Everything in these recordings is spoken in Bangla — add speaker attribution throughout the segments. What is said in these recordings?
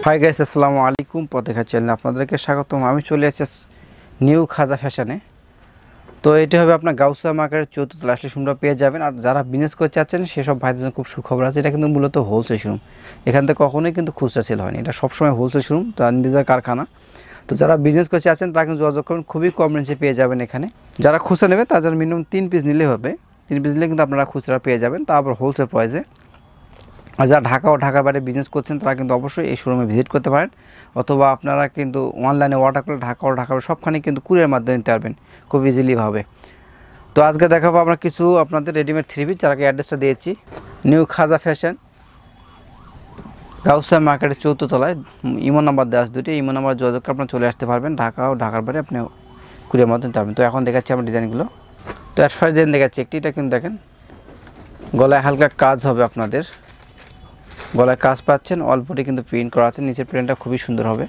Speaker 1: হাই গাইস, আসসালামু আলাইকুম। পথেঘাট চ্যানেলে আপনাদেরকে স্বাগতম। আমি চলে এসেছি নিউ খাজা ফ্যাশনে। তো এটি হবে আপনার গাউসিয়া মার্কেটের 4th তলা, আসলে শোরুমটা পেয়ে যাবেন। আর যারা বিজনেস করতে চাচ্ছেন সেসব ভাইদের জন্য খুব সুখবর আছে। এটা কিন্তু মূলত হোলসেল শোরুম, এখান থেকে কখনোই কিন্তু খুচরা সেল হয়নি। এটা সবসময় হোলসেল শোরুম, তার নিজের কারখানা। তো যারা বিজনেস করতে চাচ্ছেন তারা কিন্তু যোগাযোগ করুন, খুবই কম রেঞ্জে পেয়ে যাবেন এখানে। যারা খুচরা নেবে তার জন্য মিনিমাম 3 পিস নিলেই হবে। 3 পিস নিলে কিন্তু আপনারা খুচরা পেয়ে যাবেন, তারপর হোলসেল প্রাইসে। আর যারা ঢাকা ও ঢাকার বাইরে বিজনেস করছেন তারা কিন্তু অবশ্যই এই শোরুমে ভিজিট করতে পারেন, অথবা আপনারা কিন্তু অনলাইনে অর্ডার করে ঢাকা ও ঢাকার সবখানে কিন্তু কুরিয়ার মাধ্যমে নিতে পারবেন খুব ইজিলিভাবে। তো আজকে দেখাবো আমরা কিছু আপনাদের রেডিমেড থ্রি পিস, যারা অ্যাড্রেসটা দিয়েছি নিউ খাজা ফ্যাশন, গাউসিয়া মার্কেটের 4th তলায়। ইমো নাম্বার দেওয়া আছে দুটি, ইমো নাম্বার যোগাযোগ করে আপনারা চলে আসতে পারবেন। ঢাকা ও ঢাকার বাইরে আপনি কুরিয়ার মাধ্যমে নিতে পারবেন। তো এখন দেখাচ্ছি আমরা ডিজাইনগুলো। তো অ্যাট ফার্স্ট ডিজাইন দেখাচ্ছি একটি, এটা কিন্তু দেখেন গলায় হালকা কাজ হবে আপনাদের, গলায় কাজ পাচ্ছেন, অল্পটি কিন্তু প্রিন্ট করা আছে। নিচের প্রিন্টটা খুবই সুন্দর হবে,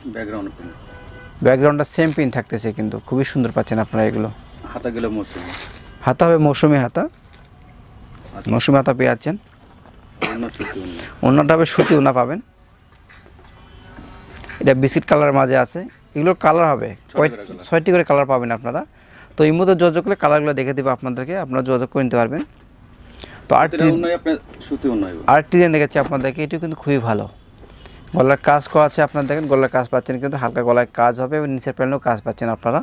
Speaker 1: ব্যাকগ্রাউন্ডটা সেম প্রিন্ট থাকতেছে, কিন্তু খুবই সুন্দর পাচ্ছেন আপনারা এগুলো।
Speaker 2: হাতাগুলো মৌসুমি
Speaker 1: হাতা হবে মৌসুমি হাতা, মৌসুমি হাতা পেয়ে যাচ্ছেন। অন্যটা হবে সুতি ওনা পাবেন। এটা বিস্কিট কালারের মাঝে আছে, এগুলোর কালার হবে 6টি করে কালার পাবেন আপনারা। তো এই মধ্যে যোগাযোগ করলে কালারগুলো দেখে দেবো আপনাদেরকে, আপনারা যোগাযোগ করে নিতে পারবেন। তো আরেকটি ডিজাইন দেখাচ্ছি আপনাদেরকে, এটিও কিন্তু খুবই ভালো। গলার কাজ করা আছে, আপনারা দেখেন গলার কাজ পাচ্ছেন, কিন্তু হালকা গলায় কাজ হবে এবং নিচের প্যানেলও কাজ পাচ্ছেন আপনারা।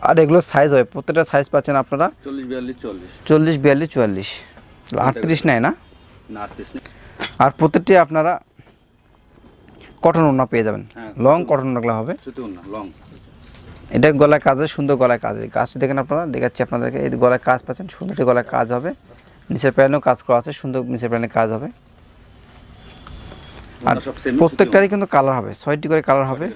Speaker 1: আর এগুলোর সাইজ হবে, প্রত্যেকটা সাইজ পাচ্ছেন আপনারা 40, 42, 44, 38 নেয় না। আর প্রত্যেকটি আপনারা কটন ওড়না পেয়ে যাবেন, লং কটন ওড়নাগুলো হবে। এটা গলায় কাজ, সুন্দর গলায় কাজ। এই কাজটি দেখেন আপনারা, দেখাচ্ছি আপনাদেরকে। এই গলায় কাজ পাচ্ছেন, সুন্দরটি গলায় কাজ হবে, নিচের প্যানেলও কাজ করা আছে, সুন্দর নিচের প্যানেলে কাজ হবে। আর প্রত্যেকটারই কিন্তু কালার হবে, 6টি করে কালার হবে।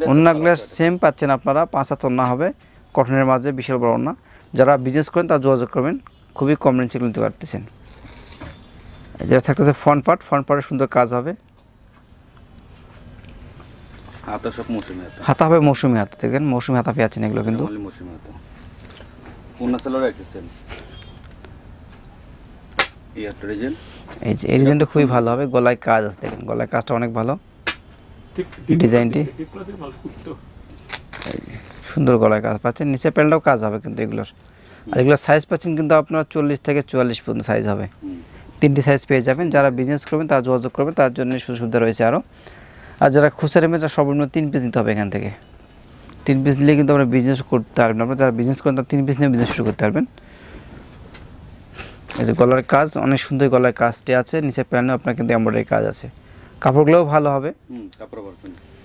Speaker 1: ওড়নাগুলো সেম পাচ্ছেন আপনারা, 5 হাত ওড়না হবে কটনের মাঝে, বিশাল বড় ওড়না। যারা বিজনেস করেন তারা যোগাযোগ করবেন, খুবই কম রেঞ্জে নিতে পারতেছেন। যেটা থাকতেছে ফ্রন্ট পার্টে সুন্দর কাজ হবে। হাতা হবে মৌসুমি হাতা, দেখেন মৌসুমি হাতা পেয়ে যাচ্ছেন এগুলো কিন্তু। এই যে এই ডিজাইনটা খুবই ভালো হবে, গলায় কাজ আছে, দেখেন গলায় কাজটা অনেক ভালো। ডিজাইনটি সুন্দর গলায় কাজ পাচ্ছেন, নিচে প্যানেলটাও কাজ হবে কিন্তু এগুলোর। আর এগুলোর সাইজ পাচ্ছেন কিন্তু আপনার 40 থেকে 44 পর্যন্ত সাইজ হবে, 3টি সাইজ পেয়ে যাবেন। যারা বিজনেস করবেন তারা যোগাযোগ করবেন, তার জন্য সুযোগ সুবিধা রয়েছে আরও। আর যারা খুচরা নেবেন তারা সর্বনিম্ন 3 পিস নিতে হবে এখান থেকে। 3 পিস নিলে কিন্তু আমরা বিজনেস করতে পারবেন। আপনারা যারা বিজনেস করেন তারা 3 পিস নিয়ে বিজনেস শুরু করতে পারবেন। এই যে গলার কাজ অনেক সুন্দর, গলার কাজটি আছে, নিচে প্যানেও আপনার কিন্তু এমব্রয়ডারি কাজ আছে। কাপড়গুলোও ভালো হবে,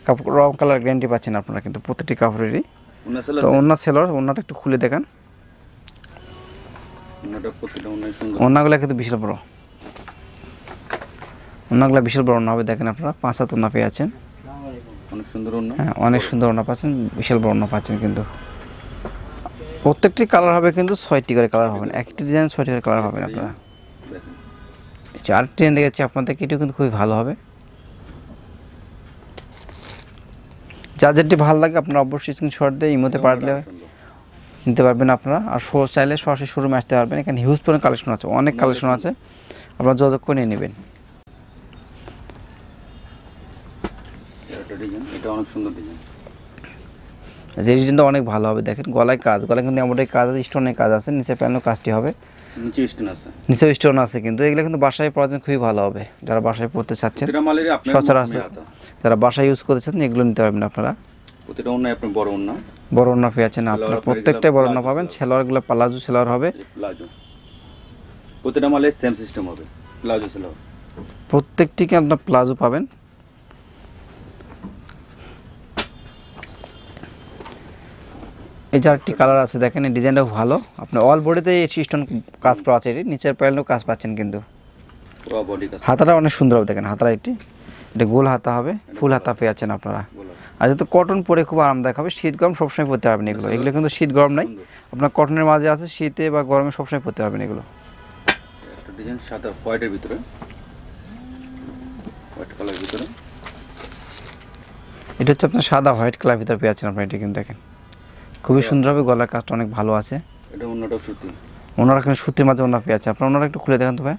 Speaker 1: কাপড় রং কালার গ্যারান্টি পাচ্ছেন আপনারা কিন্তু প্রতিটি কাপড়েরই। তো অন্য সেলর, অন্যটা একটু খুলে দেখান। অন্যগুলো কিন্তু বিশাল বড়, অন্যগুলো বিশাল বড় অন্য হবে, দেখেন আপনারা 5 হাত ওড়না পেয়ে আছেন, অনেক সুন্দর ওড়না। হ্যাঁ, অনেক সুন্দর ওড়না পাচ্ছেন, বিশাল বড় ওড়না পাচ্ছেন কিন্তু। প্রত্যেকটি কালার হবে কিন্তু 6টি করে কালার হবেন, একটি ডিজাইন 6টি করে কালার হবেন আপনারা। আরেকটি ডিজাইন দেখাচ্ছি আপনাদেরকে, এটিও কিন্তু খুবই ভালো হবে। যার যেটি ভালো লাগে আপনারা অবশ্যই স্ক্রিনশট দিয়ে ইমোতে পাঠালে নিতে পারবেন আপনারা। আর চাইলে সরাসরি শোরুমে আসতে পারবেন, এখানে হিউজ পরিমাণ কালেকশন আছে, অনেক কালেকশন আছে, আপনারা যোগাযোগ করে নিয়ে নেবেন। এই ডিজাইনটা অনেক ভালো হবে, দেখেন গলায় কাজ, গলায় কিন্তু এমব্রয়ডারি কাজ আছে, স্টোনের কাজ আছে, নিচে প্যানেলও কাজটি হবে, নিচেও স্টোন আছে কিন্তু। এগুলো কিন্তু বাসায় পরার জন্য খুবই ভালো হবে, যারা বাসায় পড়তে চাচ্ছেন, সচরাচর যারা বাসায় ইউজ করতে চাচ্ছেন এগুলো নিতে পারবেন আপনারা। বড় ওড়না পেয়ে যাচ্ছেন আপনারা, প্রত্যেকটাই বড় ওড়না পাবেন। সেলোয়ারগুলো প্লাজো সেলোয়ার হবে,
Speaker 2: প্রত্যেকটা মালে সেম সিস্টেম হবে, প্লাজো সেলোয়ার
Speaker 1: প্রত্যেকটিকে আপনার প্লাজো পাবেন। এই যে আরেকটি কালার আছে, দেখেন এই ডিজাইনটাও ভালো, আপনার অল বডিতে স্টোন কাজ করা আছে, এটি নিচের প্যানেলও কাজ পাচ্ছেন কিন্তু। হাতাটা অনেক সুন্দর হবে, দেখেন হাতাটা এটা গোল হাতা হবে, ফুল হাতা পেয়ে যাচ্ছেন আপনারা। আর যেহেতু কটন পরে খুব আরামদায়ক হবে, শীত গরম সবসময় পরতে পারবেন এগুলো। এগুলো কিন্তু শীত গরম নাই, আপনার কটনের মাঝে আছে, শীতে বা গরমে সবসময় পরতে পারবেন এগুলো।
Speaker 2: ডিজাইন সাদা হোয়াইটের ভিতরে, হোয়াইট কালার ভিতরে,
Speaker 1: এটা হচ্ছে আপনার সাদা হোয়াইট কালার ভিতরে পেয়ে যাচ্ছেন আপনারা। এটা কিন্তু দেখেন খুবই সুন্দর হবে, গলার কাজটা অনেক ভালো আছে।
Speaker 2: এটা অন্যটাও সুতি,
Speaker 1: ওনারা কিন্তু সুতির মাঝে ওনা পেয়ে আছে আপনারা। ওনারা একটু খুলে দেখেন তো ভাই,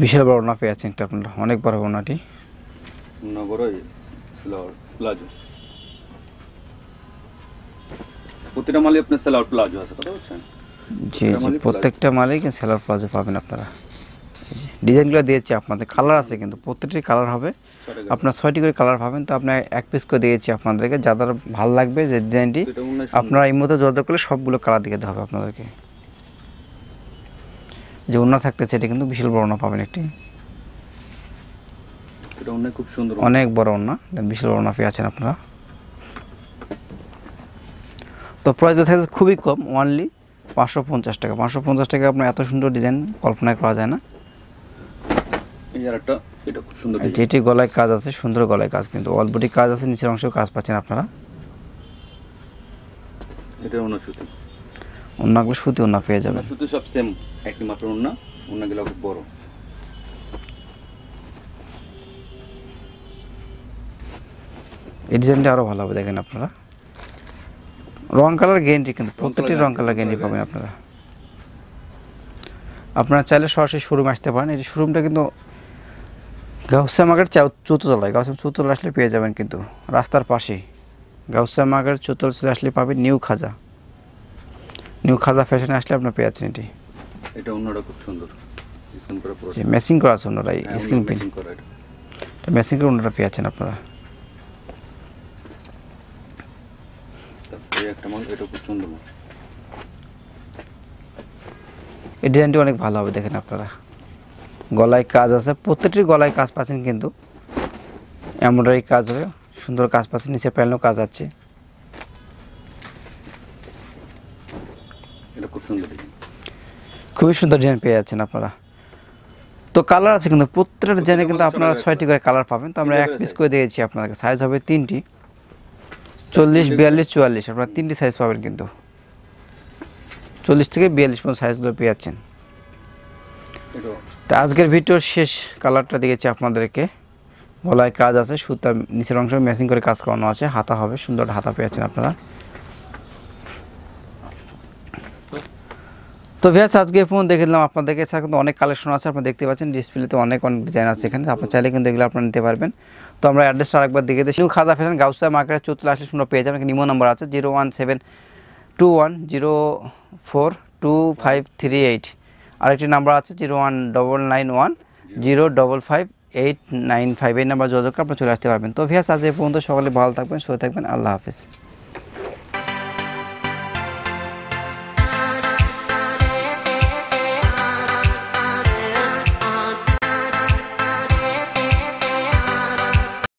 Speaker 1: বিশাল বড় ওনা পেয়ে আছেন একটা আপনারা, অনেক বড় ওনাটি।
Speaker 2: অন্য বড় সালোয়ার প্লাজো। প্রতিটা মালে আপনার সালোয়ার প্লাজো আছে, কথা বলছেন?
Speaker 1: জি জি, প্রত্যেকটা মালেই কিন্তু সেলার প্লাজো পাবেন আপনারা। এই যে ডিজাইনগুলো দিয়েছি আপনাদের, কালার আছে কিন্তু প্রত্যেকটি কালার হবে। আপনার 6টি করে কালার পাবেন, তো আপনার এক পিস করে দিয়েছি আপনাদেরকে, যাদের ভালো লাগবে যে ডিজাইনটি আপনারা এই মধ্যে যোগাযোগ করলে সবগুলো কালার দিয়ে দেওয়া হবে আপনাদেরকে। যে ওড়না থাকতেছে এটা কিন্তু বিশাল বড় ওড়না পাবেন একটি,
Speaker 2: এটা অনেক খুব সুন্দর,
Speaker 1: অনেক বড় ওড়না, বিশাল বড় ওড়না পেয়েছেন আপনারা। তো প্রাইস থাকছে খুবই কম, অনলি 550 টাকা। 550 টাকা আপনার এত সুন্দর ডিজাইন কল্পনা করা যায় না।
Speaker 2: এই আর একটা, এটা খুব সুন্দর ডিজাইন।
Speaker 1: যেটি গলায় কাজ আছে, সুন্দর গলায় কাজ, কিন্তু অল বডি কাজ আছে, নিচের অংশেও কাজ পাচ্ছেন আপনারা।
Speaker 2: এটা অন্য সুতি,
Speaker 1: ওড়নাগুলো সুতি ওড়না পেয়ে যাবেন।
Speaker 2: সুতি সব সেম একই মাপের ওড়না, ওড়নাগুলো খুব বড়।
Speaker 1: এই ডিজাইনটা আরও ভালো হবে, দেখেন আপনারা। রং কালার গ্যারেন্টি, কিন্তু প্রত্যেকটি রং কালার গ্যারেন্টি পাবেন আপনারা। আপনারা চাইলে সরাসরি শোরুমে আসতে পারেন। এই শোরুমটা কিন্তু গাউসিয়া মার্কেট চতুর্থতলায়, গাউসিয়া চতুর্থতলা আসলে পেয়ে যাবেন, কিন্তু রাস্তার পাশেই গাউসিয়া মার্কেট চতুর্থতলা আসলে পাবেন নিউ খাজা। নিউ খাজা ফ্যাশনে আসলে আপনার পেয়ে যাচ্ছেন এটি।
Speaker 2: এটা অন্যটা খুব সুন্দর, স্ক্রিন করা পুরো,
Speaker 1: যে ম্যাচিং করা আছে ওনারা, স্ক্রিন প্রিন্ট
Speaker 2: করা।
Speaker 1: এটা ম্যাচিং করে ওনারা পেয়ে যাচ্ছেন আপনারা।
Speaker 2: তারপরে একটা মাল, এটা খুব সুন্দর মাল।
Speaker 1: এই ডিজাইনটি অনেক ভালো হবে, দেখেন আপনারা। গলায় কাজ আছে, প্রত্যেকটি গলায় কাজ পাচ্ছেন, কিন্তু এমব্রয়ডারি কাজ হবে, সুন্দর কাজ পাচ্ছেন, নিচে প্যানেলও কাজ আছে।
Speaker 2: এটা খুব সুন্দর ডিজাইন,
Speaker 1: খুবই সুন্দর ডিজাইন পেয়ে যাচ্ছেন আপনারা। তো কালার আছে, কিন্তু প্রত্যেকটা ডিজাইনে কিন্তু আপনারা 6টি করে কালার পাবেন। তো আমরা এক পিস করে দিয়েছি আপনাদেরকে, সাইজ হবে 3টি, 40, 42, 44, আপনারা 3টি সাইজ পাবেন, কিন্তু 40 থেকে 42 পর্যন্ত সাইজগুলো পেয়ে যাচ্ছেন। তো আজকের ভিডিওর শেষ কালারটা দিয়েছি আপনাদেরকে, গলায় কাজ আছে, সুতা নিচের অংশ ম্যাচিং করে কাজ করানো আছে, হাতা হবে, সুন্দর হাতা পেয়ে যাচ্ছেন আপনারা। তো ভিউয়ার্স, আজকে ফোন দেখে দিলাম আপনাদেরকে। এছাড়া কিন্তু অনেক কালেকশন আছে, আপনারা দেখতে পাচ্ছেন ডিসপ্লেতে অনেক ডিজাইন আছে এখানে, আপনারা চাইলে কিন্তু এগুলো আপনারা নিতে পারবেন। তো আমরা অ্যাড্রেসটা আরেকবার দেখে দিই। নিউ খাজা ফ্যাশন, গাউসিয়া মার্কেটের চতুর্থতলা আসলে সুন্দর পেয়ে যাবেন। নিমো নাম্বার আছে 01721042538। আরেকটি নাম্বার আছে 01991055895। এই নাম্বার যোগাযোগ করে আপনারা চলে আসতে পারবেন। তো ভিউয়ার্স, আজ এই পর্যন্ত, সকলে ভালো থাকবেন, সুস্থ থাকবেন, আল্লাহ হাফেজ।